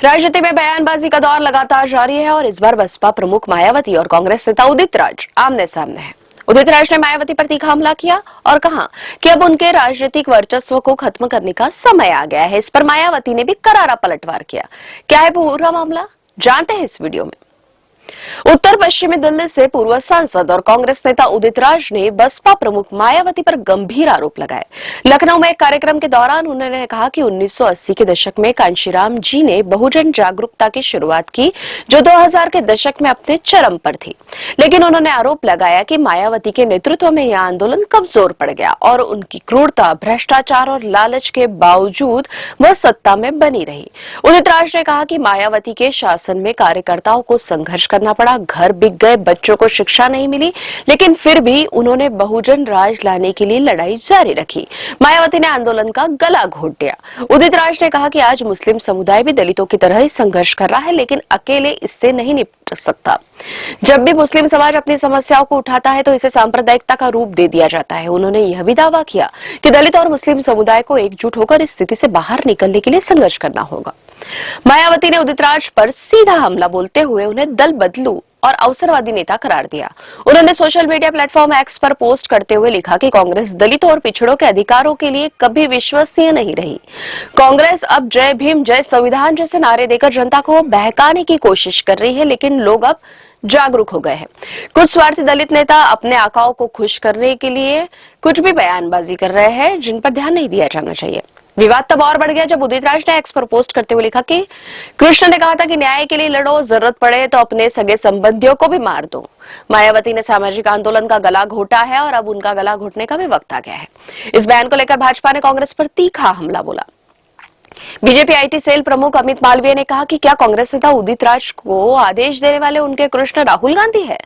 राजनीति में बयानबाजी का दौर लगातार जारी है और इस बार बसपा प्रमुख मायावती और कांग्रेस नेता उदित राज आमने सामने हैं। उदित राज ने मायावती पर तीखा हमला किया और कहा कि अब उनके राजनीतिक वर्चस्व को खत्म करने का समय आ गया है। इस पर मायावती ने भी करारा पलटवार किया। क्या है पूरा मामला, जानते हैं इस वीडियो में। उत्तर पश्चिमी दिल्ली से पूर्व सांसद और कांग्रेस नेता उदित राज ने बसपा प्रमुख मायावती पर गंभीर आरोप लगाए। लखनऊ में एक कार्यक्रम के दौरान उन्होंने कहा कि 1980 के दशक में कांशीराम जी ने बहुजन जागरूकता की शुरुआत की, जो 2000 के दशक में अपने चरम पर थी। लेकिन उन्होंने आरोप लगाया कि मायावती के नेतृत्व में यह आंदोलन कमजोर पड़ गया और उनकी क्रूरता, भ्रष्टाचार और लालच के बावजूद वह सत्ता में बनी रही। उदित राज ने कहा कि मायावती के शासन में कार्यकर्ताओं को संघर्ष करना पड़ा, घर बिक गए, बच्चों को शिक्षा नहीं मिली, लेकिन फिर भी उन्होंने बहुजन राज लाने के लिए लड़ाई जारी रखी। मायावती ने आंदोलन का गला घोट दिया। उदित राज ने कहा कि आज मुस्लिम समुदाय भी दलितों की तरह ही संघर्ष कर रहा है, लेकिन अकेले इससे नहीं निपट सकता। जब भी मुस्लिम समाज अपनी समस्याओं को उठाता है तो इसे सांप्रदायिकता का रूप दे दिया जाता है। उन्होंने यह भी दावा किया कि दलित और मुस्लिम समुदाय को एकजुट होकर इस स्थिति से बाहर निकलने के लिए संघर्ष करना होगा। मायावती ने उदित राज पर सीधा हमला बोलते हुए उन्हें दल बदलू और अवसरवादी नेता करार दिया। उन्होंने सोशल मीडिया प्लेटफॉर्म एक्स पर पोस्ट करते हुए लिखा कि कांग्रेस दलितों और पिछड़ों के अधिकारों के लिए कभी विश्वसनीय नहीं रही। कांग्रेस अब जय भीम, जय संविधान जैसे नारे देकर जनता को बहकाने की कोशिश कर रही है, लेकिन लोग अब जागरूक हो गए हैं। कुछ स्वार्थी दलित नेता अपने आकाओं को खुश करने के लिए कुछ भी बयानबाजी कर रहे हैं, जिन पर ध्यान नहीं दिया जाना चाहिए। विवाद तब और बढ़ गया जब उदित राज ने एक्स पर पोस्ट करते हुए लिखा कि कृष्ण ने कहा था कि न्याय के लिए लड़ो, जरूरत पड़े तो अपने सगे संबंधियों को भी मार दो। मायावती ने सामाजिक आंदोलन का गला घोटा है और अब उनका गला घोटने का भी वक्त आ गया है। इस बयान को लेकर भाजपा ने कांग्रेस पर तीखा हमला बोला। बीजेपी आईटी सेल प्रमुख अमित मालवीय ने कहा कि क्या कांग्रेस नेता उदित राज को आदेश देने वाले उनके कृष्ण राहुल गांधी है?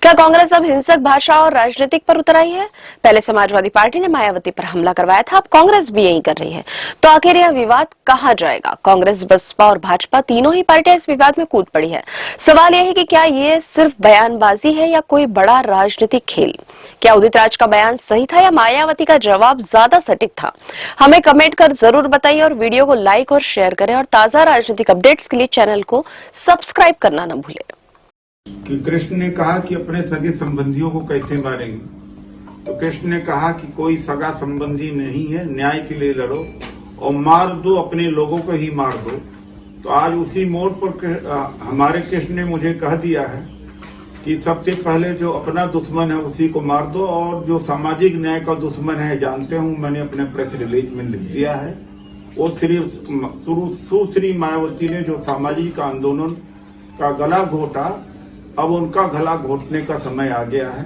क्या कांग्रेस अब हिंसक भाषा और राजनीतिक पर उतर आई है? पहले समाजवादी पार्टी ने मायावती पर हमला करवाया था, अब कांग्रेस भी यही कर रही है। तो आखिर यह विवाद कहां जाएगा? कांग्रेस, बसपा और भाजपा तीनों ही पार्टियां इस विवाद में कूद पड़ी है। सवाल यह है कि क्या ये सिर्फ बयानबाजी है या कोई बड़ा राजनीतिक खेल? क्या उदित राज का बयान सही था या मायावती का जवाब ज्यादा सटीक था? हमें कमेंट कर जरूर बताइए और वीडियो को लाइक और शेयर करें और ताजा राजनीतिक अपडेट्स के लिए चैनल को सब्सक्राइब करना न भूलें। कि कृष्ण ने कहा कि अपने सगे संबंधियों को कैसे मारेंगे, तो कृष्ण ने कहा कि कोई सगा संबंधी नहीं है, न्याय के लिए लड़ो और मार दो, अपने लोगों को ही मार दो। तो आज उसी मोड़ पर हमारे कृष्ण ने मुझे कह दिया है कि सबसे पहले जो अपना दुश्मन है उसी को मार दो, और जो सामाजिक न्याय का दुश्मन है, जानते हूं, मैंने अपने प्रेस रिलीज में लिख दिया है, वो सुश्री मायावती ने जो सामाजिक आंदोलन का गला घोटा, अब उनका गला घोटने का समय आ गया है।